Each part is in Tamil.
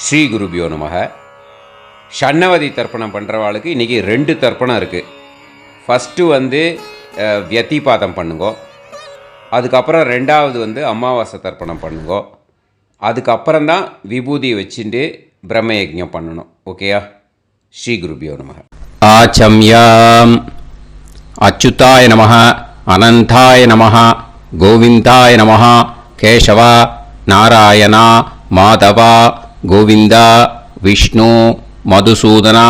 ஸ்ரீ குருபியோ நமக. ஷண்ணவதி தர்ப்பணம் பண்ணுறவாளுக்கு இன்றைக்கி 2 தர்ப்பணம் இருக்குது. ஃபஸ்ட்டு வியத்திபாதம் பண்ணுங்கோ, அதுக்கப்புறம் 2வது அமாவாசை தர்ப்பணம் பண்ணுங்கோ, அதுக்கப்புறம்தான் விபூதி வச்சுட்டு பிரம்மயஜ்ஞம் பண்ணணும். ஓகேயா? ஸ்ரீ குருபியோ நமக. ஆச்சம்யாம். அச்சுதாய நமஹ, அனந்தாய நமஹ, கோவிந்தாய நமஹ, கேசவா, நாராயணா, மாதவா, கோவிந்தா, விஷ்ணு, மதுசூதனா,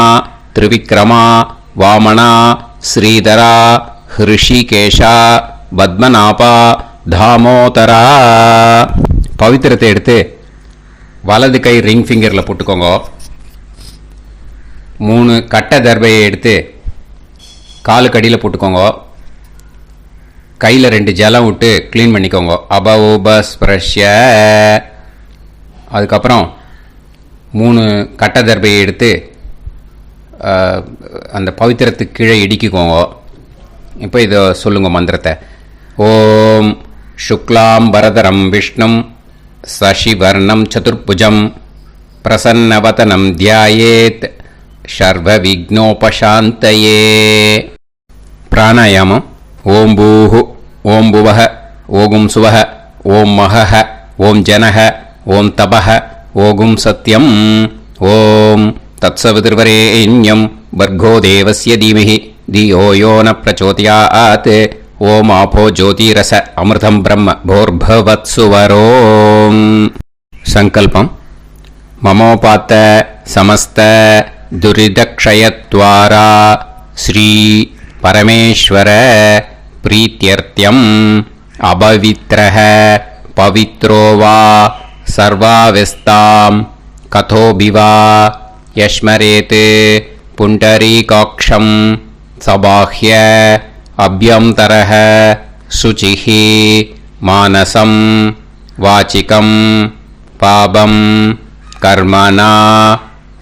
திரிவிக்ரமா, வாமனா, ஸ்ரீதரா, ஹிருஷிகேஷா, பத்மநாபா, தாமோதரா. பவித்திரத்தை எடுத்து வலது கை ரிங் ஃபிங்கரில் போட்டுக்கோங்க. 3 கட்டை தர்பையை எடுத்து காலுக்கடியில் போட்டுக்கோங்க. கையில் 2 ஜலம் விட்டு க்ளீன் பண்ணிக்கோங்க. அபஓபஸ்பிரஷ்ய. அதுக்கப்புறம் 3 கட்டை தர்பையை எடுத்து அந்த பவித்திரத்துக்கு கீழே இடிக்கிக்கோங்க. இப்போ இதை சொல்லுங்க மந்திரத்தை. ஓம் சுக்லாம் வரதரம் விஷ்ணும் சசிவர்ணம் சதுர்புஜம் பிரசன்னவதனம் தியாயேத் சர்வ விக்னோபசாந்தயே. பிராணாயாமம். ஓம் பூஹு, ஓம் புவஹ, ஓகும் சுவஹ, ஓம் மஹஹ, ஓம் ஜனஹ, ஓம் தபஹ, ஓகும் சத்யம். ஓம் தத்சவிதுர்வரேண்யம் வர்கோ தேவஸ்ய தீமஹி தியோ யோ ந பிரச்சோதயாத். ஓம் ஆபோ ஜோதிரச அமிர்தம் பிரம்ம போர்பவத்சுவரோம். சங்கல்பம். மமோபாத்த சமஸ்த துரிதக்ஷயத்வாரா ஸ்ரீ பரமேஸ்வர பிரீத்யர்த்தியம் அபவித்ரஹ பவித்ரோ வா சர்வாவஸ்தாம் கதோபிவா யஸ்மரேத் புண்டரீகாக்ஷம் சபாஹ்ய அப்யந்தரஹ சுசிஹ மானசம் வாசிகம் பாபம் கர்மணா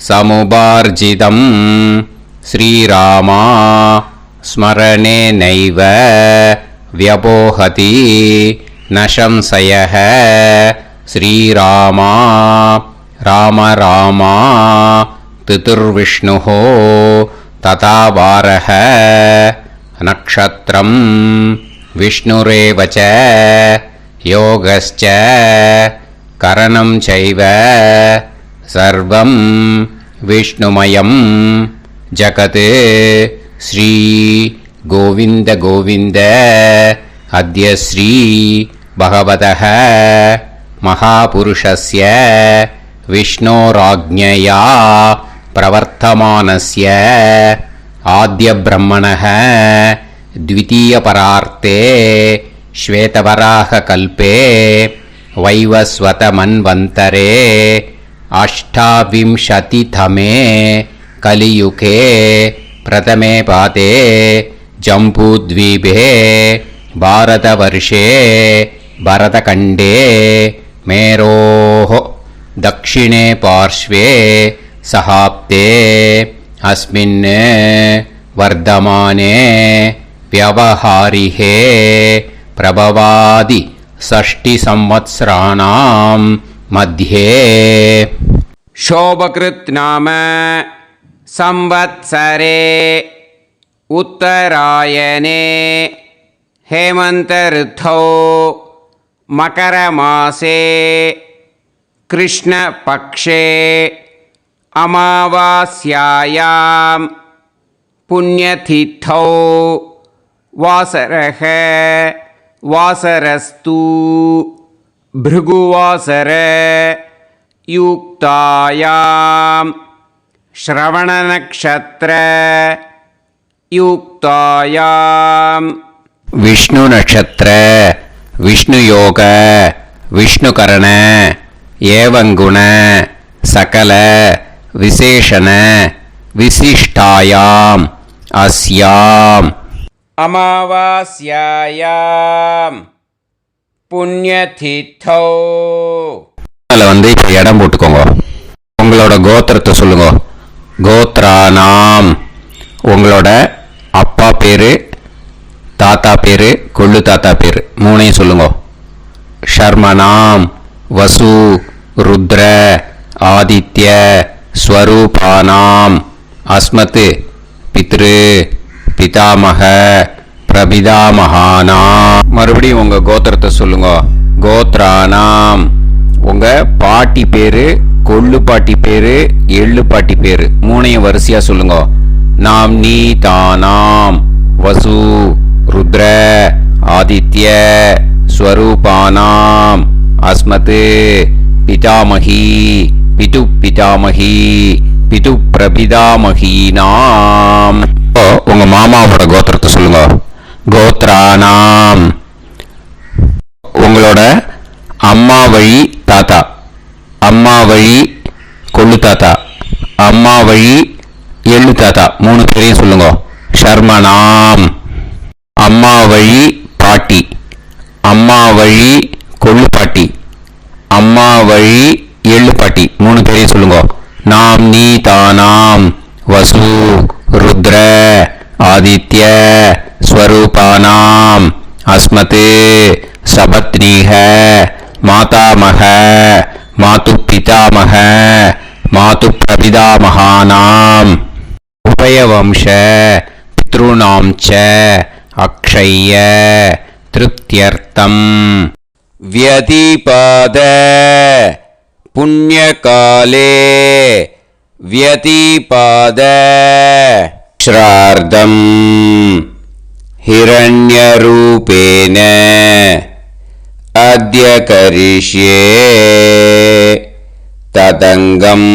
சமுபார்ஜிதம் ஸ்ரீராமா ஸ்மரணேனைவ வ்யபோஹதி நசம்சயஹ. ஸ்ரீராமா ராம ராமா திதிர்விஷ்ணுஹ ததா வாரஹ. நக்ஷத்ரம் விஷ்ணுரேவச யோகஸ்ச கரணம் சைவ சர்வம் விஷ்ணுமயம் ஜகத். ஸ்ரீ கோவிந்த கோவிந்த. அத்ய ஸ்ரீ பகவதः மகாபுருஷஸ்ய விஷ்ணோராஜ்ஞயா பிரவர்த்தமானஸ்ய ஆத்ய பிரம்மணः த்விதீயபரார்த்தே ஸ்வேதவராக கல்பே வைவஸ்வத மன்வந்தரே அஷ்டாவிம்சதிதமே கலியுகே பிரதமே பாதே ஜம்பூத்வீபே பாரதவர்ஷே பரதகண்டே மேரோः தக்ஷிணே பார்ஷ்வே சஹாப்தே அஸ்மின் வர்தமானே व्यवहारिहे प्रभवादि 6 संवत्सराणां मध्ये. शोभकृत् नाम संवत्सरे उत्तरायणे हेमन्त ऋतौ मकरमासे कृष्णपक्षे अमावास्यायां पुण्यतिथौ वासरः वासरस्तु भृगुवासर युक्तायां श्रवणनक्षत्र युक्तायां विष्णु नक्षत्र विष्णु योग विष्णुकरण एवं गुण सकल विशेषण विशिष्टायां अस्याम அமாவாஸ்யாயாம் புண்ணியதித்தோ. அதில் இப்போ இடம் போட்டுக்கோங்க. உங்களோட கோத்திரத்தை சொல்லுங்க. கோத்ரானாம். உங்களோட அப்பா பேர், தாத்தா பேர், கொள்ளு தாத்தா பேர் 3ஐயும் சொல்லுங்க. ஷர்மனாம் வசு ருத்ர ஆதித்ய ஸ்வரூபானாம் அஸ்மத் பித்ரு பிதாமக பிரபிதாமகானாம். மறுபடியும் உங்க கோத்திரத்தை சொல்லுங்க. கோத்ரானாம் உங்க பாட்டி பேரு, கொள்ளு பாட்டி பேரு, எள்ளு பாட்டி பேரு மூணையும் வரிசையா சொல்லுங்க. நாம் நீ தானாம் வசு ருத்ர ஆதித்ய ஸ்வரூபானாம் அஸ்மத் பிதாமகி பிது பிதாமகி பிது பிரபிதாமகீனாம். உங்க மாமாவோட கோத்திரத்தை சொல்லுங்க. கோத்ரானாம் உங்களோட அம்மா வழி தாத்தா, அம்மா வழி கொள்ளு தாத்தா, அம்மா வழி எள்ளு தாத்தா மூணு பேரையும் சொல்லுங்க. ஷர்மனாம் அம்மா வழி பாட்டி, அம்மா வழி கொள்ளு பாட்டி, அம்மா வழி எள்ளு பாட்டி மூணு பேரையும் சொல்லுங்க. நாம் நீ தானாம் வசு ருத்ர ஆதித்ய ஸ்வரூபானாம் அஸ்மத் சபத்னீஹ மாதாமக மாது பிதாமக மாது பிரபிதாமகானாம் உபயவம்ச பித்ருணாம் ச அக்ஷய்ய திருப்தியர்த்தம் வியதிபாத புண்ணியகாலே வியதிபாத ஸ்ரார்த்தம் ஹிரண்யரூபேன அத்ய கரிஷ்யே ததங்கம்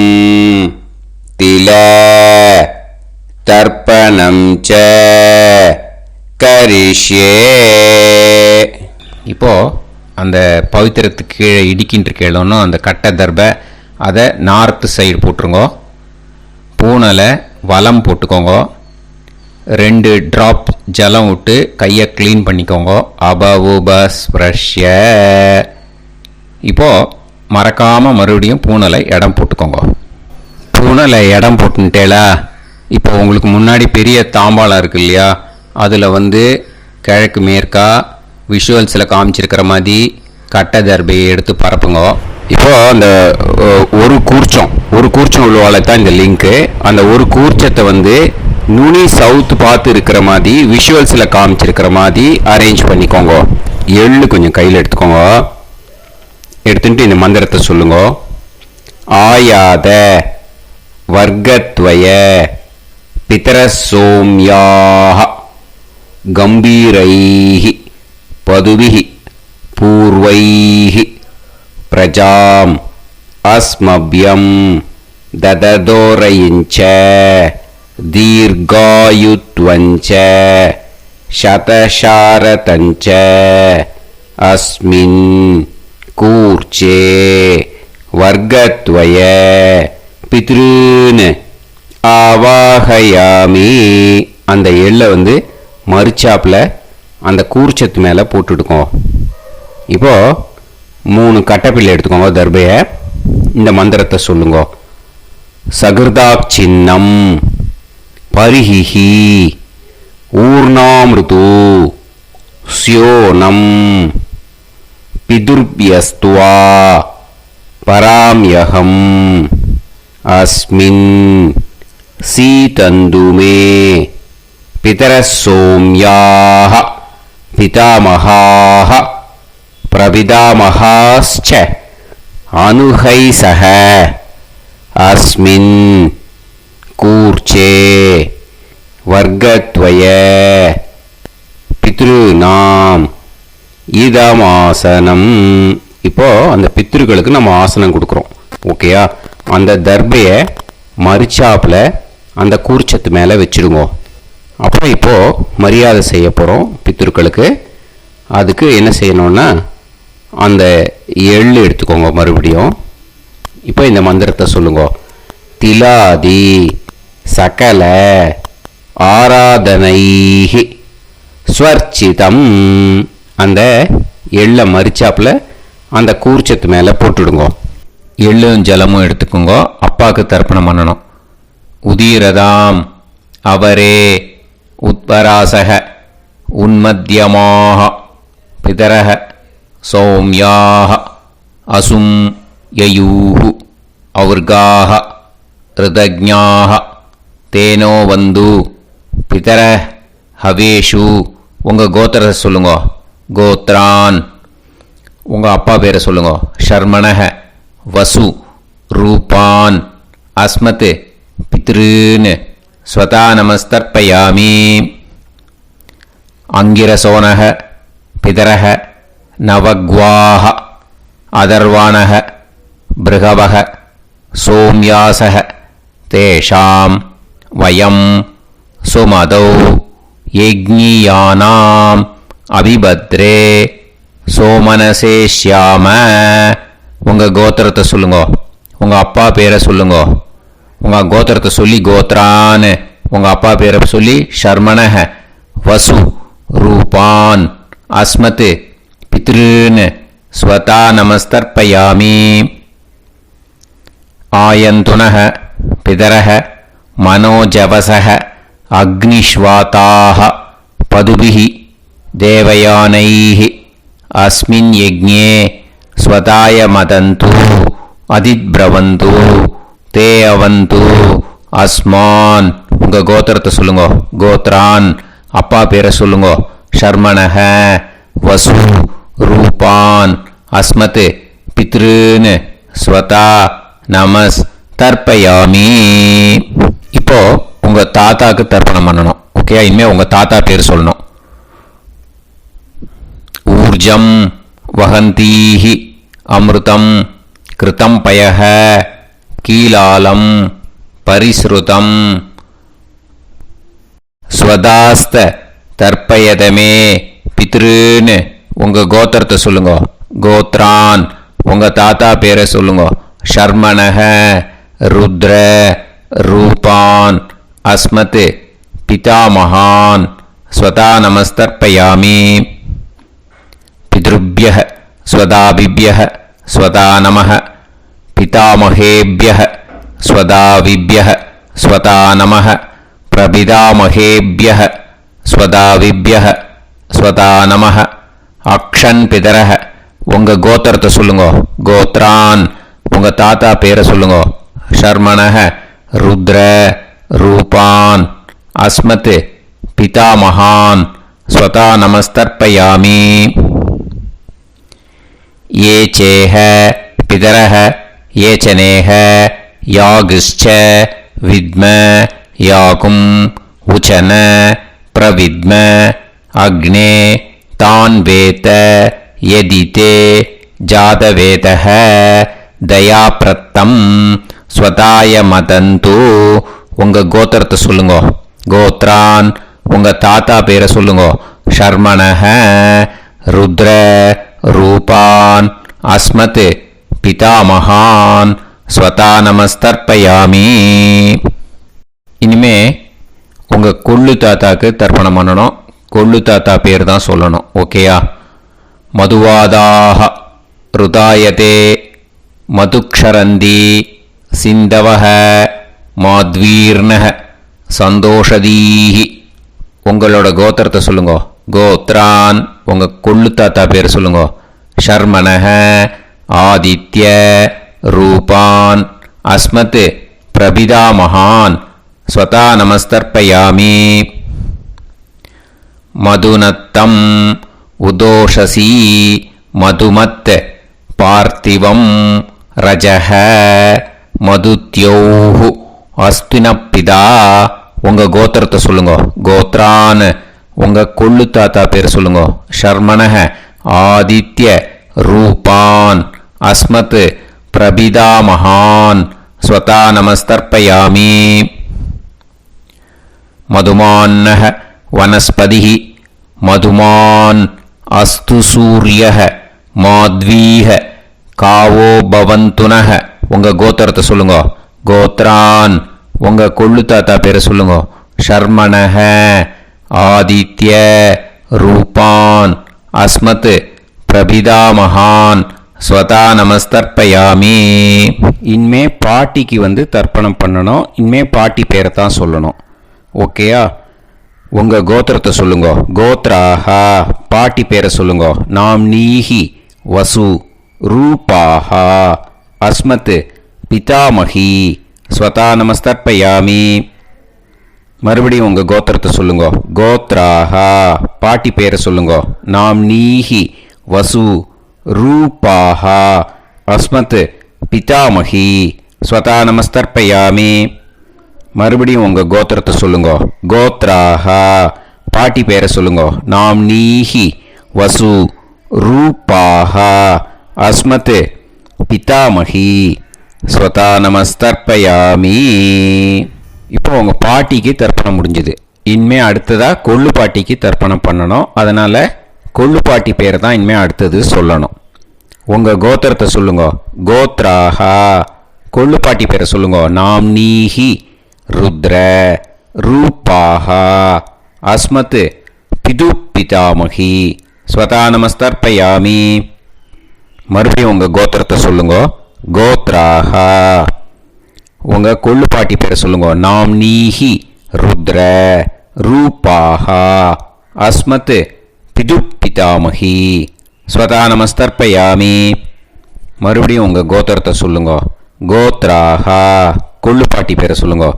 தில தர்ப்பணம் ச கரிஷ்யே. இப்போ அந்த பவித்திரத்துக்கு கீழே இடிக்கின்ற கேளோன்னு அந்த கட்டை தர்பை அதை நார்த்து சைடு போட்டுருங்க. பூனலை வலம் போட்டுக்கோங்க. 2 ட்ராப் ஜலம் விட்டு கையை க்ளீன் பண்ணிக்கோங்க. அபவுபஸ்ப்ரஷ்ய. இப்போது மறக்காமல் மறுபடியும் பூனலை இடம் போட்டுக்கோங்க. பூனலை இடம் போட்டுட்டேலா. இப்போ உங்களுக்கு முன்னாடி பெரிய தாம்பாளம் இருக்கு இல்லையா, அதில் கிழக்கு மேற்கா விஷுவல்ஸில் காமிச்சிருக்கிற மாதிரி கட்டை தர்பையை எடுத்து பரப்புங்க. இப்போது அந்த ஒரு கூர்ச்சம் உள்ளவாளை தான் இந்த லிங்க்கு. அந்த ஒரு கூர்ச்சத்தை நுனி சவுத்து பார்த்து இருக்கிற மாதிரி விஷுவல்ஸில் காமிச்சிருக்கிற மாதிரி அரேஞ்ச் பண்ணிக்கோங்க. எள்ளு கொஞ்சம் கையில் எடுத்துக்கோங்க. எடுத்துட்டு இந்த மந்திரத்தை சொல்லுங்க. ஆயாத வர்க்கத்வய பிதரசோம்யாக கம்பீரைஹி பதுபிஹி பூர்வைஹி பிரஜாம் அஸ்மப்யம் தததோரயிஞ்ச தீர்காயுத்வஞ்ச சதசாரதஞ்ச அஸ்மின் கூர்ச்சே வர்க்கத்வய பித்ருன் ஆவாஹயாமி. அந்த எள்ளை மறுச்சாப்பில் அந்த கூர்ச்சத்து மேலே போட்டுடுக்கோம். இப்போது 3 கட்டைப்பிள்ளை எடுத்துக்கோங்க. தர்பையை இந்த மந்திரத்தை சொல்லுங்க. சகிருதாக் சின்னம் பரிஹிஹி ஊர்ணாமிருது ஸ்யோனம் பிதுர்பியஸ்துவா பராம்யகம் அஸ்மின் சீதந்துமே பிதரசோம்யாக பிதாமகாः பிரபிதாமகாஸ்ச அனுஹைசஹ அஸ்மின் கூர்ச்சே வர்க்கத்வய பித்ருநாம் இதமாசனம். இப்போ அந்த பித்ருக்களுக்கு நம்ம ஆசனம் கொடுக்குறோம். ஓகேயா? அந்த தர்பையை மறுச்சாப்பில் அந்த கூர்ச்சத்து மேலே வச்சுடுங்க. அப்புறம் இப்போது மரியாதை செய்ய போகிறோம் பித்ருக்களுக்கு. அதுக்கு என்ன செய்யணும்னா அந்த எள்ளு எடுத்துக்கோங்க. மறுபடியும் இப்போ இந்த மந்திரத்தை சொல்லுங்க. திலாதி சகல ஆராதனைஹி ஸ்வர்ச்சிதம். அந்த எள்ளை மரிச்சாப்பில் அந்த கூர்ச்சத்து மேலே போட்டுடுங்க. எள்ளும் ஜலமும் எடுத்துக்கோங்க. அப்பாவுக்கு தர்ப்பணம் பண்ணணும். உதீரதாம் அவரே உத்பராசக உன்மத்தியமாக பிதரக சௌமியாக அசும் யயூஹு ஔர்காः ருதஜ்ஞாः தேனோ வந்து பிதர ஹவேஷு. உங்கள் கோத்திரத்தை சொல்லுங்க. கோத்ரான். உங்கள் அப்பா பேரை சொல்லுங்க. ஷர்மணஹ வசு ரூபான் அஸ்மத் பித்ருன் ஸ்வதா நமஸ்தர்ப்பயாமி. அங்கிரசோனஹ பிதரஹ நவக்வாஹ அதர்வாணஹ பிருகவஹ சோம்யாசஹ தேஷாம் வயம் சுமதௌ யஜ்ஞியானாம் அபிபத்ரே சோமனசேஷ்யாம. உங்கள் கோத்திரத்தை சொல்லுங்க. உங்கள் அப்பா பேரை சொல்லுங்க. உங்கள் கோத்திரத்தை சொல்லி கோத்ரான். உங்கள் அப்பா பேரை சொல்லி ஷர்மணஹ வசு ரூபான் அஸ்மத் பித்ருன் ஸ்வதா நமஸ்தர்ப்பயாமி. ஆயந்துனஹ பிதரஹ மனோஜவசஹ அக்னிஷ்வாதாஹ பதுபிஹி தேவயானைஹ அஸ்மின் யஜ்ஞே ஸ்வதாய மதந்து அதிப்ரவந்து தே அவது அஸ்மான். உங்கள் கோத்திரத்தை சொல்லுங்க. கோத்ரான். அப்பா பேரை சொல்லுங்க. ஷர்மணஹ வசு ரூபான் அஸ்மத் பித்ருன் ஸ்வதா நமஸ் தர்ப்பயாமி. இப்போ உங்கள் தாத்தாக்கு தர்ப்பணம் பண்ணணும். ஓகே, இனிமேல் உங்கள் தாத்தா பேர் சொல்லணும். ஊர்ஜம் வஹந்தீஹி அமிர்தம் கிருதம் பயஹ கீலாலம் பரிஸ்ருதம் ஸ்வதாஸ்த தர்ப்பயதமே பித்ருன். உங்கள் கோத்திரத்தை சொல்லுங்க. கோத்ரான். உங்கள் தாத்தா பேரை சொல்லுங்க. ஷர்மணஹ ருத்ர ரூபான் அஸ்மத் பிதாமகான் ஸ்வதா நமஸ்தர்ப்பயாமி. பித்ருப்யஹ ஸ்வதாபிப்யஹ ஸ்வதா நமः பிதாமகேப்யஹ ஸ்வதாவிப்யஹ ஸ்வதா நமः பிரபிதாமகேப்யஹ ஸ்வதாவிப்யஹ ஸ்வதா நமः. அக்ஷன் பிதரஹ. உங்கள் கோத்திரத்தை சொல்லுங்க. கோத்ரான். உங்கள் தாத்தா பேரை சொல்லுங்க. ஷர்மணஹ ருத்ர ரூபான் அஸ்மத் பிதாமகான் ஸ்வதா நமஸ்தர்ப்பயாமி. ये चेह पितरः ये चनेह यागश्च विद्म याकुम् उचन प्रविद्म अग्ने तान् वेत यदिते जातवेतः दयाप्रत्तम् स्वताय मदन्तु. உங்கள் கோத்திரத்தை சொல்லுங்க. கோத்ரான். உங்கள் தாத்தா பேரை சொல்லுங்க. ஷர்மணஹ ருத்ர ரூபான் அஸ்மத் பிதாமகான் ஸ்வதா நமஸ்தர்ப்பயாமி. இனிமே உங்கள் கொள்ளு தாத்தாக்கு தர்ப்பணம் பண்ணணும். கொள்ளு தாத்தா பேர் தான் சொல்லணும். ஓகேயா? மதுவாதாக ருதாயதே மதுக்ஷரந்தி சிந்தவஹ மாத்வீர்ணஹ சந்தோஷதீஹி. உங்களோட கோத்திரத்தை சொல்லுங்க. கோத்ரான். உங்கள் கொள்ளு தாத்தா பேர் சொல்லுங்க. ஷர்மணஹ ஆதித்ய ரூபான் அஸ்மத் பிரபிதாமகான் ஸ்வதா நமஸ்தர்ப்பயாமி. மதுநத்தம் உதோஷசி மதுமத் பார்த்திவம் ரஜஹ மதுத்யோஹு அஸ்தினப்பிதா. உங்கள் கோத்திரத்தை சொல்லுங்க. கோத்ரான். உங்கள் கொள்ளு தாத்தா பேர் சொல்லுங்க. ஷர்மணஹ ஆதித்ய ரூபான் அஸ்மத் பிரபிதாமகான் ஸ்வதா நமஸ்தர்ப்பயாமி. மதுமான்னஹ வனஸ்பதிஹி மதுமான் அஸ்து சூரியஹ மாத்வீஹ காவோ பவந்துனஹ. உங்கள் கோத்திரத்தை சொல்லுங்க. கோத்ரான். உங்கள் கொள்ளு தாத்தா பேரை சொல்லுங்க. ஷர்மணஹ ஆதித்ய ரூபான் அஸ்மத் பிரபிதாமகான் ஸ்வதா நமஸ்தர்ப்பயாமி. இனிமே பாட்டிக்கு தர்ப்பணம் பண்ணணும். இனிமே பாட்டி பேரை தான் சொல்லணும். ஓகேயா? உங்கள் கோத்திரத்தை சொல்லுங்க. கோத்ராஹா. பாட்டி பேரை சொல்லுங்க. நாம் நீஹி வசு ரூபாஹா அஸ்மத் பிதாமகி ஸ்வதா நமஸ்தர்ப்பயாமி. மறுபடியும் உங்கள் கோத்திரத்தை சொல்லுங்க. கோத்ராஹா பாட்டி பேரை சொல்லுங்க. நாம்னீஹி வசு ரூபாஹா அஸ்மத் பிதாமகி ஸ்வதா நமஸ்தர்ப்பயாமி. மறுபடியும் உங்கள் கோத்திரத்தை சொல்லுங்க. கோத்ராஹா பாட்டி பேரை சொல்லுங்க. நாம்னீஹி வசு ரூபாஹா அஸ்மத் பிதாமகி ஸ்வதா நமஸ்தர்ப்பயாமி. இப்போ உங்கள் பாட்டிக்கு தர்ப்பணம் முடிஞ்சுது. இனிமே அடுத்ததாக கொள்ளு பாட்டிக்கு தர்ப்பணம் பண்ணணும். அதனால் கொள்ளு பாட்டி பேரை தான் இனிமேல் அடுத்தது சொல்லணும். உங்கள் கோத்திரத்தை சொல்லுங்க. கோத்ராஹா கொள்ளு பாட்டி பேரை சொல்லுங்க. நாம்னீஹி ருத்ர ரூபாஹா அஸ்மத் பிது பிதாமகி ஸ்வதா நமஸ்தர்ப்பயாமி. மறுபடியும் உங்கள் கோத்திரத்தை சொல்லுங்க. கோத்ராஹா உங்கள் கொள்ளு பாட்டி பேரை சொல்லுங்க. நாம்னீஹி ருத்ர ரூபாஹா அஸ்மத் பிது பிதாமகி ஸ்வதா நமஸ்தர்ப்பயாமி. மறுபடியும் உங்கள் கோத்திரத்தை சொல்லுங்க. கோத்ராஹா கொள்ளு பாட்டி பேரை சொல்லுங்க.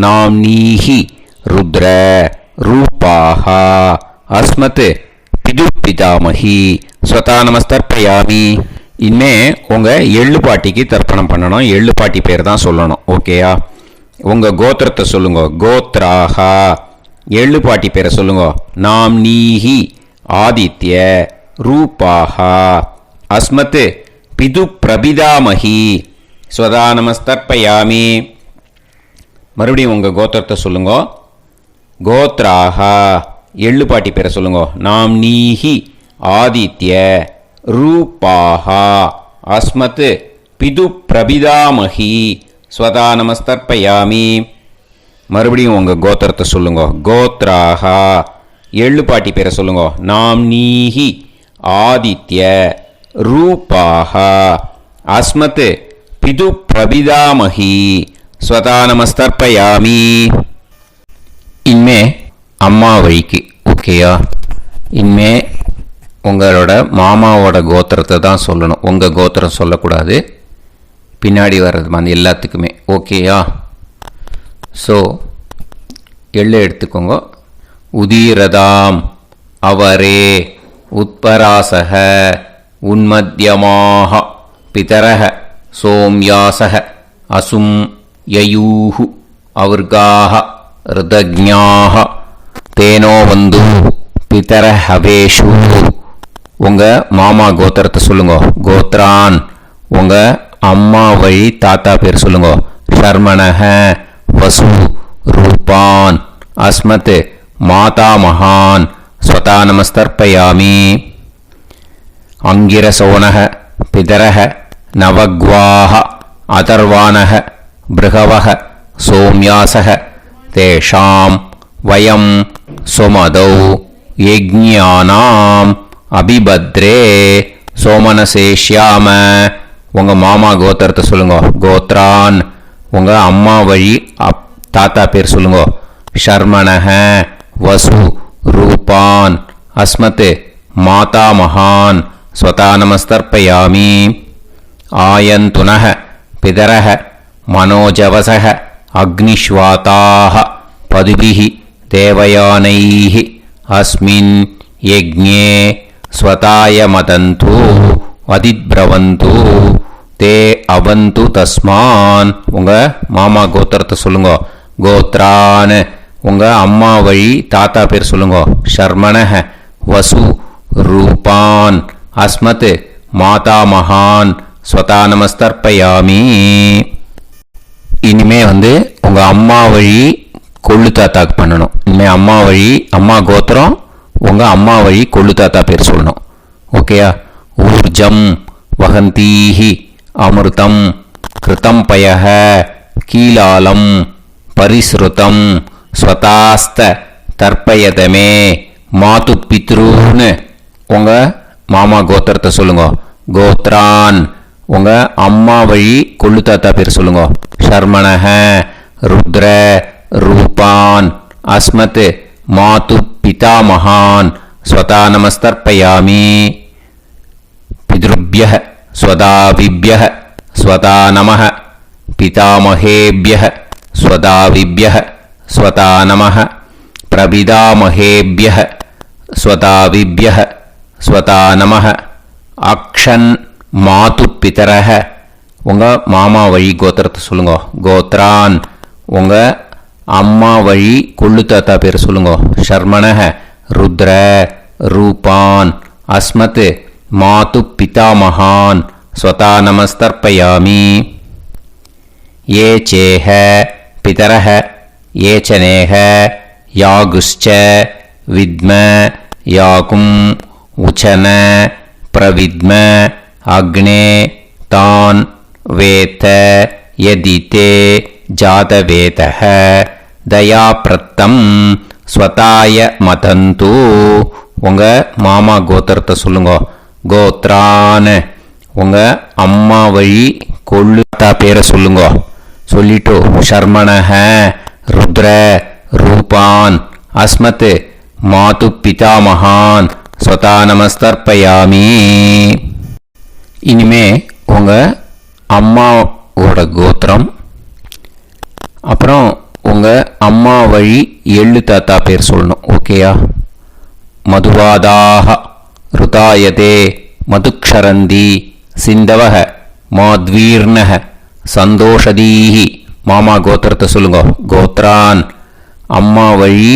நாம்னீஹி ருத்ர ரூபாஹா அஸ்மத் பிது பிதாமகி ஸ்வதா நமஸ்தர்ப்பயாமி. இனிமே உங்கள் எள்ளு பாட்டிக்கு தர்ப்பணம் பண்ணணும். எள்ளு பாட்டி பேர் தான் சொல்லணும். ஓகேயா? உங்கள் கோத்திரத்தை சொல்லுங்க. கோத்ராஹா எள்ளு பாட்டி பேரை சொல்லுங்க. நாம்னீஹி ஆதித்ய ரூபாஹா அஸ்மத் பிது பிரபிதாமகி ஸ்வதா நமஸ்தர்ப்பயாமி. மறுபடியும் உங்கள் கோத்திரத்தை சொல்லுங்க. கோத்ராஹா எள்ளு பாட்டி பேரை சொல்லுங்க. நாம்னீஹி ஆதித்ய ரூபாஹா அஸ்மத் பிது பிரபிதாமகி ஸ்வதா நமஸ்தர்ப்பயாமி. மறுபடியும் உங்கள் கோத்திரத்தை சொல்லுங்க. கோத்ராஹா எள்ளு பாட்டி பேரை சொல்லுங்க. நாம்னீஹி ஆதித்ய ரூபாஹா அஸ்மத் பிது பிரபிதாமகி ஸ்வதா நமஸ்தர்ப்பயாமி. இனிமே அம்மா வழிக்கு. ஓகேயா? இனிமே உங்களோட மாமாவோட கோத்திரத்தை தான் சொல்லணும். உங்கள் கோத்திரம் சொல்லக்கூடாது. பின்னாடி வர்றது மாதிரி எல்லாத்துக்குமே. ஓகேயா? ஸோ எள்ளு எடுத்துக்கோங்க. உதீரதாம் அவரே உத்பராசக உன்மத்யமாக பிதரக சோம்யாசக அசும் யயூஹு அவர்காக ருதஜ்ஞாக தேனோ வந்து பிதர ஹவேஷு. உங்கள் மாமா கோத்திரத்தை சொல்லுங்க. கோத்ரான் உங்கள் அம்மா வழி தாத்தா பேர் சொல்லுங்க. ஷர்மணஹ வசு ரூபான் அஸ்மத் மாதா மகான் ஸ்வதா நமஸ்தர்ப்பயாமி. அங்கிரசோனஹ பிதரஹ நவக்வாஹ அதர்வானஹ பிருகவஹ சோம்யாசஹ தேஷாம் வயம் சுமதௌ யஜ்ஞானாம் அபிபத்ரே சோமனசேஷ்யாம. உங்கள் மாமா கோத்திரத்தை சொல்லுங்க. கோத்ரான் உங்கள் அம்மா வழி தாத்தா பேர் சொல்லுங்க. ஷர்மணஹ வசு ரூபான் அஸ்மத் மாதா மகான் ஸ்வதா நமஸ்தர்ப்பயாமி. ஆயந்துனஹ பிதரஹ மனோஜவசஹ அக்னிஷ்வாதாஹ பதுபிஹி தேவயானைஹி அஸ்மின் யஜ்ஞே ஸ்வதாய மதந்து அதிப்ரவந்து தே அவந்து தஸ்மான். உங்கள் மாமா கோத்திரத்தை சொல்லுங்க. கோத்ரான் உங்கள் அம்மா வழி தாத்தா பேர் சொல்லுங்க. ஷர்மணஹ வசு ரூபான் அஸ்மத் மாதா மகான் ஸ்வதா நமஸ்தர்ப்பயாமி. இனிமே உங்கள் அம்மா வழி கொள்ளு தாத்தாக்கு பண்ணணும். இனிமேல் அம்மா வழி அம்மா கோத்திரம் உங்கள் அம்மா வழி கொள்ளு தாத்தா பேர் சொல்லணும். ஓகேயா? ஊர்ஜம் வகந்தீஹி அமிர்தம் கிருதம் பயஹ கீலாலம் பரிஸ்ருதம் ஸ்வதாஸ்த தர்ப்பயதமே மாது பித்ருன்னு. உங்கள் மாமா கோத்திரத்தை சொல்லுங்க. கோத்ரான் உங்கள் அம்மா வழி கொள்ளு தாத்தா பேர் சொல்லுங்க. ஷர்மணஹ ருத்ர ரூபான் அஸ்மத் மாது பிதாமகான் ஸ்வதா நமஸ்தர்ப்பயாமி. பித்ருப்யஹ ஸ்வதாபிப்யஹ ஸ்வதா நமஹ पितामहेभ्यः स्वदाविभ्यः स्वता नमः प्रपितामहेभ्यः स्वदाविभ्यः स्वता नमः अक्षन् मातुपितरः உங்கள் மாமா வழி கோத்திரத்தை சொல்லுங்க. கோத்ரான் உங்கள் அம்மா வழி கொள்ளு தாத்தா பேர் சொல்லுங்க. ஷர்மணஹ ருத்ர ரூபான் அஸ்மத் மாது பிதாமகான் ஸ்வதா நமஸ்தர்ப்பயாமி. ये चेह पितरः ये चनेह यागुश्च विद्म याकुम् उचन प्रविद्म अग्ने तान् वेत यदिते जातवेतः दयाप्रत्तम् स्वताय मदन्तु உங்கள் மாமா கோத்திரத்தை சொல்லுங்க. கோத்ரான் உங்கள் அம்மா வழி கொள்ளு தாத்தா பேரை சொல்லுங்க. சொல்லிட்டு ஷர்மணஹ ருத்ர ரூபான் அஸ்மத் மாது பிதாமகான் ஸ்வதா நமஸ்தர்ப்பயாமி. இனிமே உங்கள் அம்மாவோட கோத்திரம், அப்புறம் உங்கள் அம்மா வழி எள்ளு தாத்தா பேர் சொல்லணும். ஓகேயா? மதுவாதாக ருதாயதே மதுக்ஷரந்தி சிந்தவக மாத்வீர்ணக சந்தோஷதீஹி. மாமா கோத்திரத்தை சொல்லுங்க. கோத்ரான் அம்மா வழி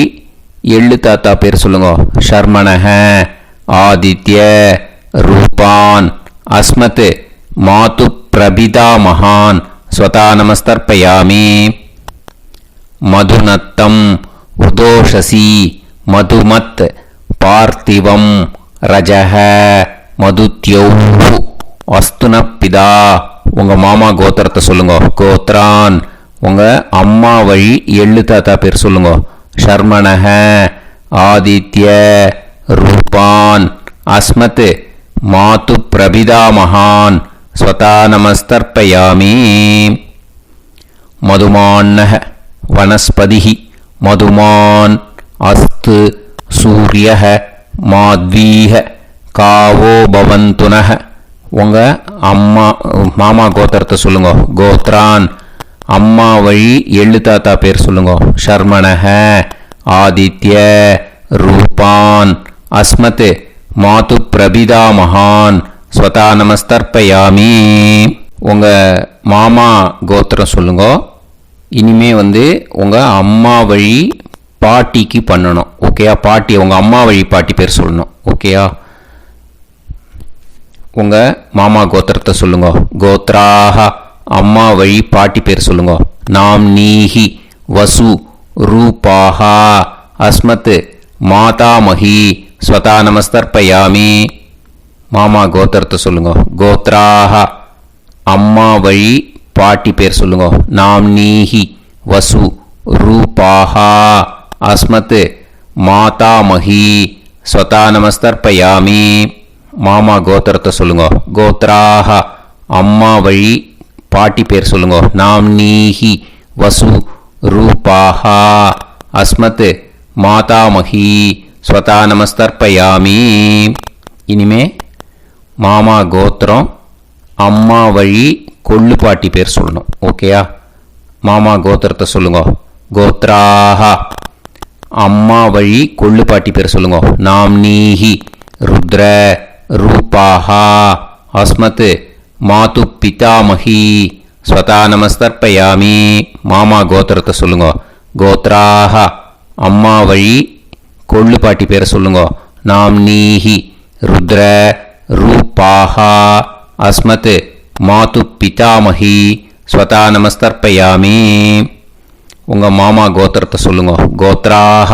எள்ளு தாத்தா பேர் சொல்லுங்க. ஷர்மணஹ ஆதித்ய ரூபான் அஸ்மத் மாது பிரபிதாமகான் ஸ்வதா நமஸ்தர்ப்பயாமி. மதுநத்தம் உதோஷசி மதுமத் பார்த்திவம் ரஜஹ மதுத்யௌஹு அஸ்துனப்பிதா. உங்கள் மாமா கோத்திரத்தை சொல்லுங்க. கோத்ரான் உங்கள் அம்மா வழி எள்ளு தாத்தா பேர் சொல்லுங்க. ஷர்மணஹ ஆதித்ய ரூபான் அஸ்மத் மாது பிரபிதாமகான் ஸ்வதா நமஸ்தர்ப்பயாமி. மதுமான்னஹ வனஸ்பதிஹி மதுமான் அஸ்து சூரியஹ மாத்வீஹ காவோ பவந்துனஹ. உங்கள் மாமா கோத்திரத்தை சொல்லுங்க. கோத்ரான் அம்மா வழி எள்ளு தாத்தா பேர் சொல்லுங்க. ஷர்மணஹ ஆதித்ய ரூபான் அஸ்மத் மாது பிரபிதாமகான் ஸ்வதா நமஸ்தர்ப்பயாமி. உங்கள் மாமா கோத்திரம் சொல்லுங்க. இனிமே உங்கள் அம்மா வழி பாட்டிக்கு பண்ணணும். ஓகேயா? பாட்டி உங்கள் அம்மா வழி பாட்டி பேர் சொல்லணும். ஓகேயா? உங்கள் மாமா கோத்திரத்தை சொல்லுங்க. கோத்ராஹ அம்மா வழி பாட்டி பேர் சொல்லுங்க. நாம் நீஹி வசு ரூபாஹா அஸ்மத் மாதாமஹி ஸ்வதா நமஸ்தர்ப்பயாமி. மாமா கோத்திரத்தை சொல்லுங்க. கோத்ராஹ அம்மா வழி பாட்டி பேர் சொல்லுங்க. நாம் நீஹி வசு ரூபாஹா அஸ்மத் மாதாமஹி ஸ்வதா நமஸ்தர்ப்பயாமி. மாமா கோத்திரத்தை சொல்லுங்க. கோத்ராஹ அம்மா வழி பாட்டி பேர் சொல்லுங்க. நாம் நீஹி வசு ரூபாஹா அஸ்மத் மாதாமஹி ஸ்வதா நமஸ்தர்ப்பயாமி. இனிமே மாமா கோத்திரம் அம்மா வழி கொள்ளு பாட்டி பேர் சொல்லணும். ஓகேயா? மாமா கோத்திரத்தை சொல்லுங்க. கோத்ராஹ அம்மா வழி கொள்ளு பாட்டி பேர் சொல்லுங்க. நாம் நீஹி ருத்ர ரூபாஹா அஸ்மத் மாது பிதாமஹி ஸ்வதா நமஸ்தர்ப்பயாமி. மாமா கோத்திரத்தை சொல்லுங்க. கோத்ராஹ அம்மா வழி கொள்ளு பாட்டி பேரை சொல்லுங்க. நாம் நீஹி ருத்ர ரூபாஹா அஸ்மத் மாது பிதாமஹி ஸ்வதா நமஸ்தர்ப்பயாமி. உங்கள் மாமா கோத்திரத்தை சொல்லுங்க. கோத்ராஹ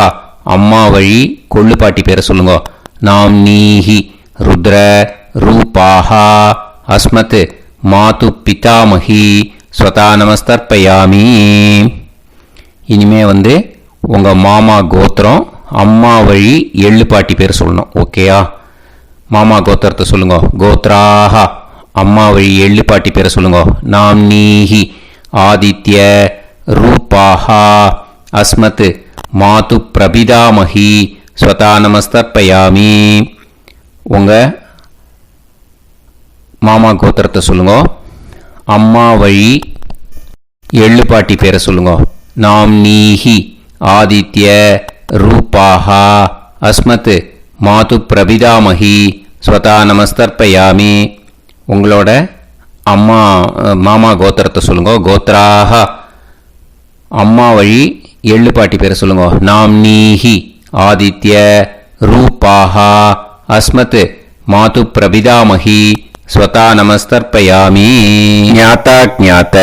அம்மா வழி கொள்ளு பாட்டி பேரை சொல்லுங்க. நாம் நீஹி ருத்ர ரூபாஹா அஸ்மத் மாது பிதாமஹி ஸ்வதா நமஸ்தர்ப்பயாமி. இனிமே உங்கள் மாமா கோத்திரம் அம்மா வழி எள்ளு பாட்டி பேர் சொல்லணும். ஓகேயா? மாமா கோத்திரத்தை சொல்லுங்க. கோத்ராஹ அம்மா வழி எள்ளு பாட்டி பேரை சொல்லுங்க. நாம் நீஹி ஆதித்ய ரூபாஹா அஸ்மத் மாது பிரபிதாமஹி ஸ்வதா நமஸ்தர்ப்பயாமி. உங்கள் மாமா கோத்திரத்தை சொல்லுங்க. அம்மா வழி எள்ளு பாட்டி பேரை சொல்லுங்க. நாம் நீஹி ஆதித்ய ரூபாஹா அஸ்மத் மாது பிரபிதாமகி ஸ்வதா நமஸ்தர்ப்பயாமி. உங்களோட அம்மா மாமா கோத்திரத்தை சொல்லுங்க. கோத்ராக அம்மா வழி எள்ளு பாட்டி பேரை சொல்லுங்க. நாம் நீஹி ஆதித்ய ரூபாஹா அஸ்மத் மாது பிரபிதாமகி ஸ்வதா நமஸ்தர்ப்பயாமி. ஞாதா ஞாத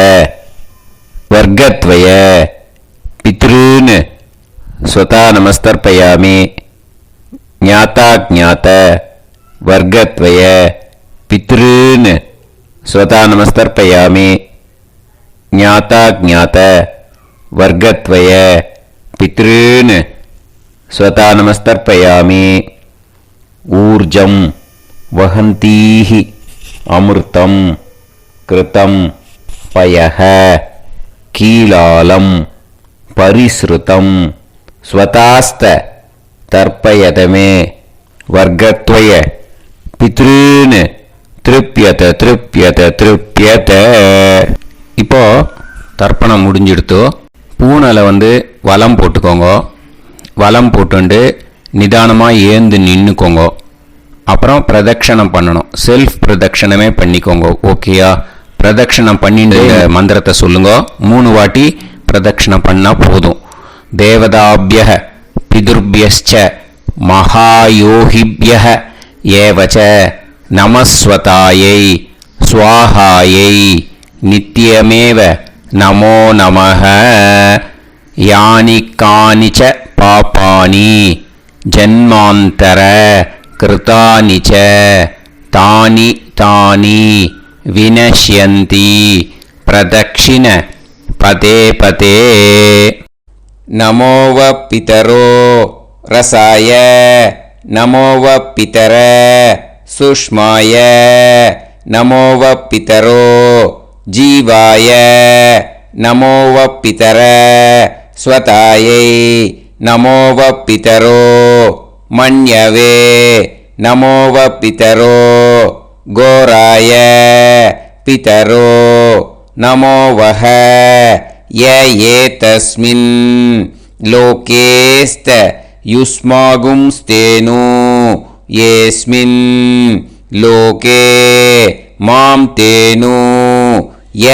வர்க்கத்வய பித்ருன் ஸ்வதா நமஸ்தர்ப்பயாமி. ஞாதா ஞாத வர்க்கத்வய பித்ருன் ஸ்வதா நமஸ்தர்ப்பயாமி. ஞாதா ஞாத வர்க்கத்வய பித்ருன் ஸ்வதா நமஸ்தர்ப்பயாமி. ஊர்ஜம் வஹந்தீஹி அமிர்தம் கிருதம் பயஹ கீலாலம் பரிஸ்ருதம் ஸ்வதாஸ்த தர்ப்பயதமே வர்க்கத்வய பித்ருன் திருப்யத திருப்யத திருப்யத. இப்போ தர்ப்பணம் முடிஞ்சிடுத்து. பூனலை வலம் போட்டுக்கோங்க. வலம் போட்டுண்டு நிதானமாக ஏந்து நின்றுக்கோங்க. அப்புறம் பிரதட்சணம் பண்ணணும். செல்ஃப் பிரதட்சணமே பண்ணிக்கோங்க. ஓகேயா? பிரதட்சணம் பண்ணிட்டு மந்திரத்தை சொல்லுங்க. 3 வாட்டி பிரதட்சணம் பண்ணால் போதும். தேவதாபிய பிதுர்பியச்ச மகாயோகிபிய ஏவச்ச நமஸ்வதாயை ஸ்வாஹாயை நித்யமேவ நமோ நமஹ. யானி கானிச்ச பாபானி ஜன்மாந்தர கிருதானி ச தானி தானி வினஷ்யந்தி பிரதக்ஷிண பதே பதே. நமோவ பிதரோ ரசாய நமோவ பிதர சுஷ்மாய நமோவ பிதரோ ஜீவாய நமோவ பிதர ஸ்வதாயை நமோவ பிதரோ மன்யவே நமோவ பிதரோ கோராய பிதரோ நமோவஹ. ய ஏதஸ்மின் லோகேஸ்த யுஸ்மாகும்ஸ்தேனு ஏஸ்மின் லோகே மாம் தேனு. ய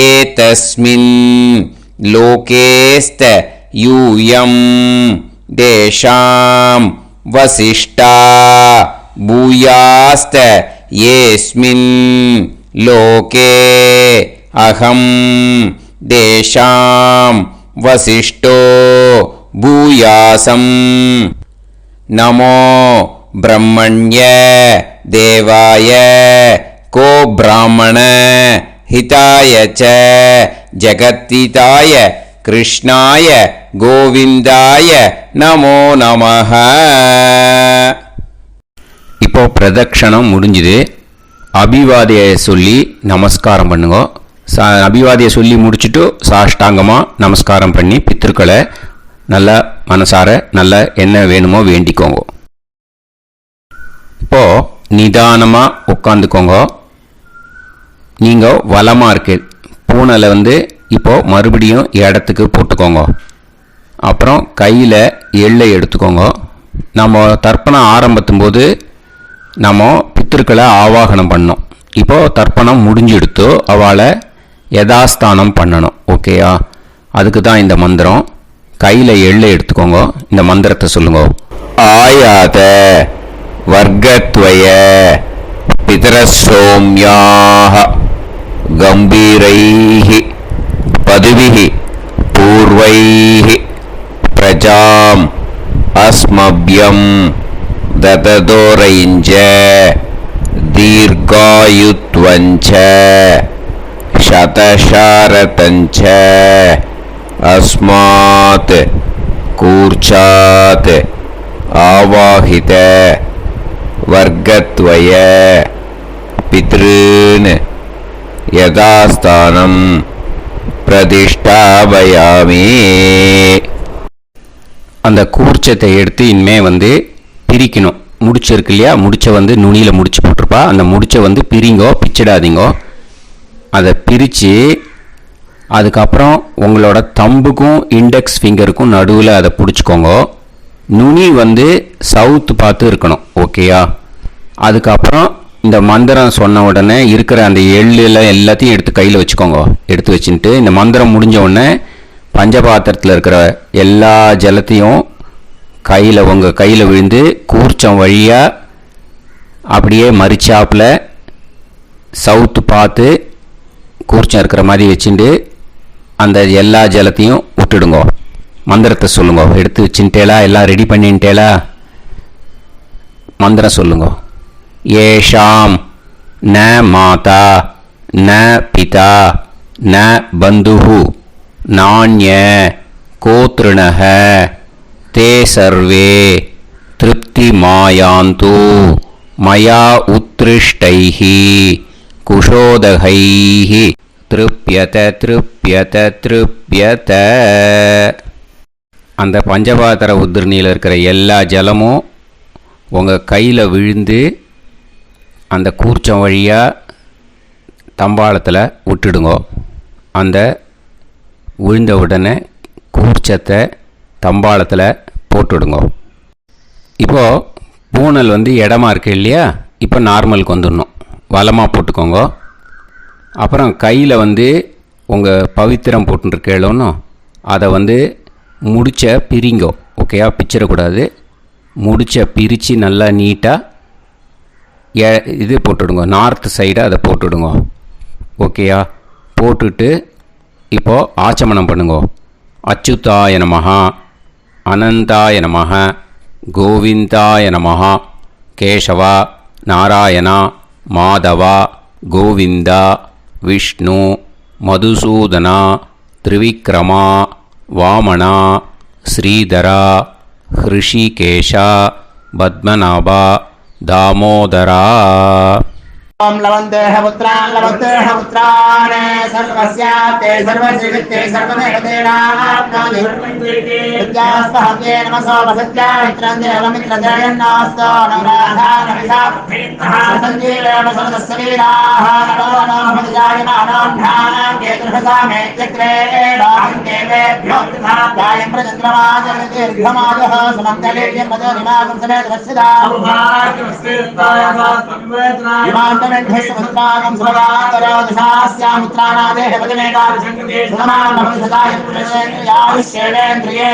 ஏதஸ்மின் லோகேஸ்த யூயம் தேஷாம் வசிஷ்டா பூயாஸ்த ஏஸ்மின் லோகே அகம் தேஷாம் வசிஷ்டோ பூயாசம். நமோ பிரம்மண்ய தேவாய கோ பிராமண ஹிதாய ச ஜகத்ஹிதாய கிருஷ்ணாய கோவிந்தாய நமோ நமஹ. இப்போ பிரதட்சணம் முடிஞ்சுது. அபிவாதியை சொல்லி நமஸ்காரம் பண்ணுங்க. அபிவாதியை சொல்லி முடிச்சுட்டு சாஷ்டாங்கமாக நமஸ்காரம் பண்ணி பித்திருக்களை நல்லா மனசார நல்லா என்ன வேணுமோ வேண்டிக்கோங்க. இப்போது நிதானமாக உட்காந்துக்கோங்க. நீங்கள் வலமாக இருக்கு பூனலை இப்போது மறுபடியும் இடத்துக்கு போட்டுக்கோங்க. அப்புறம் கையில் எள்ளை எடுத்துக்கோங்க. நம்ம தர்ப்பணம் ஆரம்பித்தும் போது நம்ம பித்திருக்களை ஆவாகனம் பண்ணோம். இப்போது தர்ப்பணம் முடிஞ்செடுத்து அவளை யதாஸ்தானம் பண்ணணும். ஓகேயா? அதுக்கு தான் இந்த மந்திரம். கையில் எள்ளை எடுத்துக்கோங்க. இந்த மந்திரத்தை சொல்லுங்க. ஆயாத வர்க்கத்வய பிதரசோம்யாக கம்பீரைஹி பதுவிஹி பூர்வைஹி பிரஜாம் அஸ்மப்யம் தததோரைஞ்ச தீர்காயுத்வஞ்ச சதசாரதஞ்ச அஸ்மாத் கூர்ச்சாத் ஆவாஹித வர்க்கத்வய பித்ருன் யதாஸ்தானம் பிரதிஷ்டாபயாமி. அந்த கூர்ச்சத்தை எடுத்து இனிமே பிரிக்கணும். முடிச்சிருக்கு இல்லையா? முடிச்ச நுனியில் முடிச்சு போட்டிருப்பா. அந்த முடிச்ச பிரிங்கோ, பிச்சிடாதீங்கோ. அதை பிரித்து அதுக்கப்புறம் உங்களோட தம்புக்கும் இண்டெக்ஸ் ஃபிங்கருக்கும் நடுவில் அதை பிடிச்சிக்கோங்க. நுனி வந்து சவுத்து பார்த்து இருக்கணும். ஓகேயா? அதுக்கப்புறம் இந்த மந்திரம் சொன்ன உடனே இருக்கிற அந்த எள்ளில் எல்லாத்தையும் எடுத்து கையில் வச்சுக்கோங்க. எடுத்து வச்சுட்டு இந்த மந்திரம் முடிஞ்ச உடனே பஞ்சபாத்திரத்தில் இருக்கிற எல்லா ஜலத்தையும் உங்கள் கையில் விழுந்து கூர்ச்சம் வழியாக அப்படியே மறிச்சாப்பில் சவுத்து பார்த்து கூர்ச்சம் இருக்கிற மாதிரி வச்சுட்டு அந்த எல்லா ஜலத்தையும் விட்டுடுங்க. மந்திரத்தை சொல்லுங்க. எடுத்து வச்சுட்டேலா? எல்லாம் ரெடி பண்ணிட்டேலா? மந்திரம் சொல்லுங்க. ஏஷாம் ந மாதா ந பிதா ந பந்துஹு நாண்ய கோத்ருணஹ தே சர்வே திருப்தி மாயாந்து மயா உத்ருஷ்டைஹி குஷோதகைஹி திருப்யத திருப்யத திருப்யத. அந்த பஞ்சபாத்திர உதிர்ணியில் இருக்கிற எல்லா ஜலமும் உங்கள் கையில் விழுந்து அந்த கூர்ச்சம் வழியாக தம்பாளத்தில் விட்டுடுங்க. அந்த விழுந்த உடனே கூர்ச்சத்தை தம்பாளத்தில் போட்டுடுங்க. இப்போது பூனல் வந்து இடமா இருக்கு இல்லையா? இப்போ நார்மலுக்கு வந்துடணும். வலமாக போட்டுக்கோங்க. அப்புறம் கையில் வந்து உங்கள் பவித்திரம் போட்டுருக்கேளோன்னு அதை வந்து முடிச்ச பிரிங்கோ. ஓகேயா? பிச்சிடக்கூடாது. முடிச்ச பிரித்து நல்லா நீட்டாக இது போட்டுடுங்க. நார்த் சைடு அதை போட்டுடுங்க. ஓகேயா? போட்டுட்டு இப்போது ஆச்சமனம் பண்ணுங்க. அச்சுதாய நமஹ அனந்தாய நமஹ கோவிந்தாய நமஹ கேசவா நாராயணா மாதவா கோவிந்தா விஷ்ணு மதுசூதனா திரிவிக்ரமா வாமனா ஸ்ரீதரா ஹிருஷிகேஷா பத்மநாபா தாமோதரா. ओम लवन्तेह पुत्रान् सर्वस्याते सर्वश्रीवित्ते सर्वदेवतेनाप्नोति विद्यास्पहते नमसो वसत्या मित्रं देवमित्रजयन्नास्तो नवराधानमिषा सञ्जीवेन समदस्वीराः नमो नमः जायमानाभ्यां केतुर्भसामे चक्रे देवेभ्यो गायं प्रचन्द्रमाजर्दीर्घमाजः समन्तलेयं मदोनिमागं समेत वत्सदा इमान्तमेध्यस्वपुत्रागं स्वरान्तरादशास्यामुत्राणादेह पदमेकाभिसङ्कृते सुतमानमभिसदायुपुरेन्द्रिये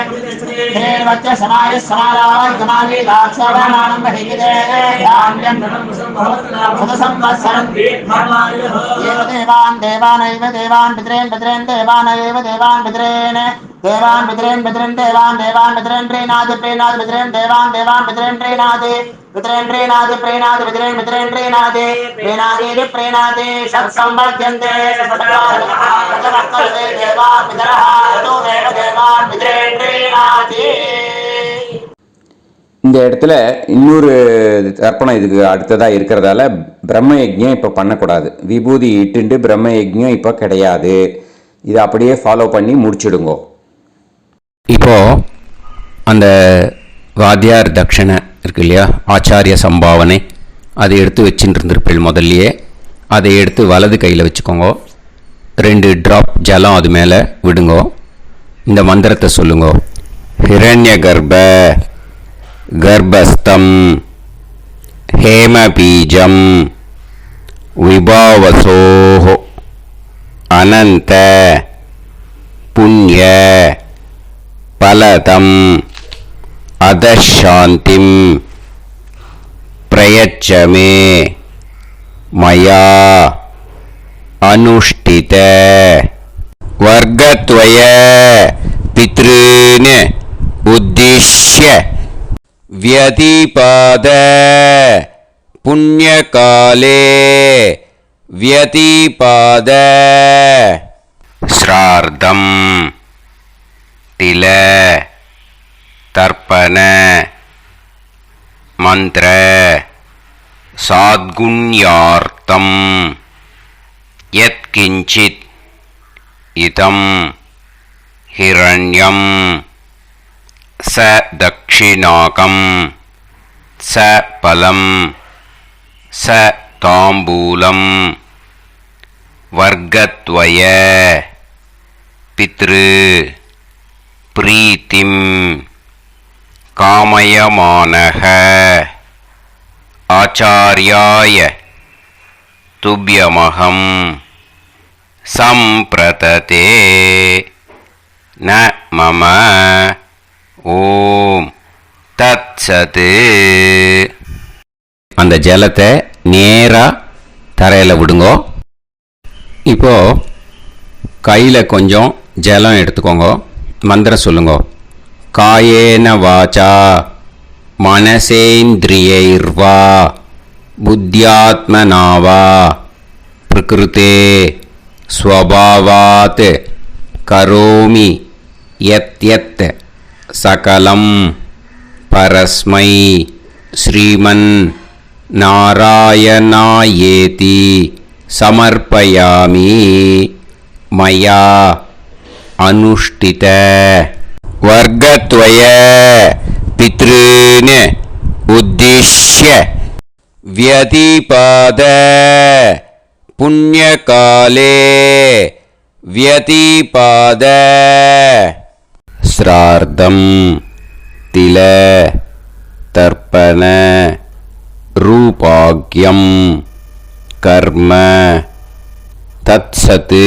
धेर्वच्च समायः समारायकमालीदाक्षावानानं बहिगिते धान्यं शतसंवत्सरं एव देवान् देवान् पितॄन् देवानैव देवान् पितॄन् देवान् पितॄन् देवान् पितॄन् प्रीणाति पितॄन् देवान् पितॄन् प्रीणाति पितॄन् प्रीणाति पितॄन् प्रीणाति प्रीणाति षट्संवर्ध्यन्ते देवा पितरः ततोमेव देवान् पितॄन् प्रीणाति. இந்த இடத்துல இன்னொரு தர்ப்பணம் இதுக்கு அடுத்ததாக இருக்கிறதால பிரம்ம யஜ்ஞம் இப்போ பண்ணக்கூடாது. விபூதி இட்டுண்டு பிரம்ம யஜ்ஞம் இப்போ கிடையாது. இதை அப்படியே ஃபாலோ பண்ணி முடிச்சிடுங்கோ. இப்போது அந்த வாத்தியார் தட்சணை இருக்கு இல்லையா? ஆச்சாரிய சம்பாவனை அதை எடுத்து வச்சுட்டு இருந்திருப்பேன். முதல்லையே அதை எடுத்து வலது கையில் வச்சுக்கோங்க. 2 ட்ராப் ஜலம் அது மேலே விடுங்கோ. இந்த மந்திரத்தை சொல்லுங்கோ. ஹிரண்ய கர்ப்பஸ்தம் ஹேமபீஜம் விபாவசோஹ அனந்த புண்ணிய பலதம் அதசாந்திம் பிரயச்சமே மயா அனுஷ்டித வர்க்கத்வய பித்ருன் உத்திஷ்ய व्यतिपाद पुण्यकाले व्यतिपाद श्रार्धं तिल तर्पण मंत्र साद्गुण्यार्थं यत्किंचित् इदं हिरण्यं स दक्षिणाकं स फलं स ताम्बूलं वर्गत्वय பித்ரு பிரீத்திம் காமயமானக ஆச்சார்யாய துப்யமகம் சம்பிரததே ந மம ஓம் தத்சத். அந்த ஜலத்தை நேராக தரையில் விடுங்கோ. இப்போ கையில் கொஞ்சம் ஜலம் எடுத்துக்கோங்க. மந்திரம் சொல்லுங்க. காயேன வாச்சா மனசேந்திரியைர்வா புத்தியாத்மனாவா பிரகிருதே ஸ்வபாவாத் கரோமி யத் யத் சகலம் பரஸ்மை ஸ்ரீமன் நாராயணாயேதி சமர்ப்பயாமி மயா அனுஷ்டித வர்க்கத்வய பித்ருன் உத்திஷ்ய व्यतिपाद पुण्यकाले व्यतिपाद श्रार्धं तिल तर्पण रूपाग्यं कर्म तत्सत्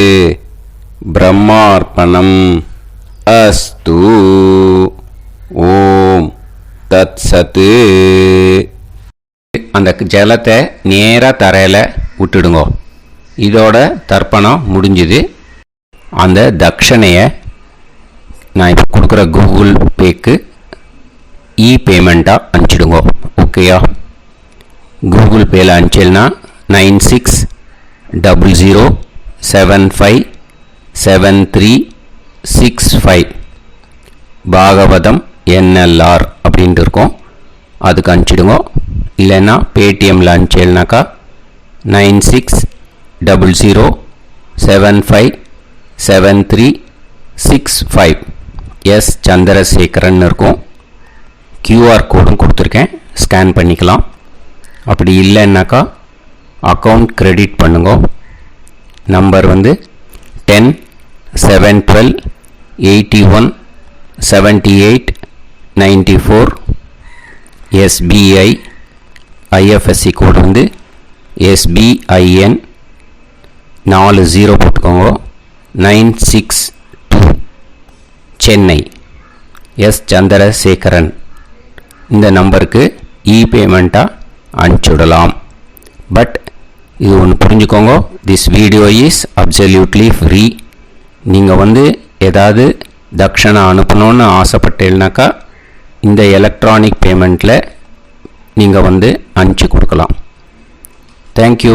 ब्रह्मार्पणम् अस्तु. ஓம் தத்சத். அந்த ஜலத்தை நேராக தரையில் விட்டுடுங்க. இதோட தர்ப்பணம் முடிஞ்சுது. அந்த தட்சணையை நான் இப்போ கொடுக்குற கூகுள் பேக்கு பேமெண்ட்டாக அனுப்பிச்சிடுங்க. ஓகேயா? கூகுள் பேயில் அனுப்பிச்சல்னா 9600757365 பாகவதம் NLR அப்படின்ட்டு இருக்கோம். அதுக்கு அனுப்பிச்சிடுங்க. இல்லைன்னா பேடிஎம்மில் அனுப்பிச்சேல்னாக்கா 9600757365 எஸ் சந்திரசேகரன் இருக்கும். கியூஆர் கோடும் கொடுத்துருக்கேன், ஸ்கேன் பண்ணிக்கலாம். அப்படி இல்லைன்னாக்கா அக்கௌண்ட் கிரெடிட் பண்ணுங்க. நம்பர் வந்து 10-7-12-81-78-94 SBI. IFSC கோடு வந்து SBIN 40 போட்டுக்கோங்க. 962 சென்னை. எஸ் சந்திரசேகரன். இந்த நம்பருக்கு பேமெண்ட்டாக அனுப்பிச்சுடலாம். பட் இது ஒன்று புரிஞ்சுக்கோங்க, this video is absolutely free. நீங்கள் வந்து ஏதாவது தட்சணை அனுப்பணுன்னு ஆசைப்பட்டேன்னாக்கா இந்த எலக்ட்ரானிக் பேமெண்ட்டில் நீங்கள் வந்து அனுப்பிச்சி கொடுக்கலாம். தேங்க்யூ.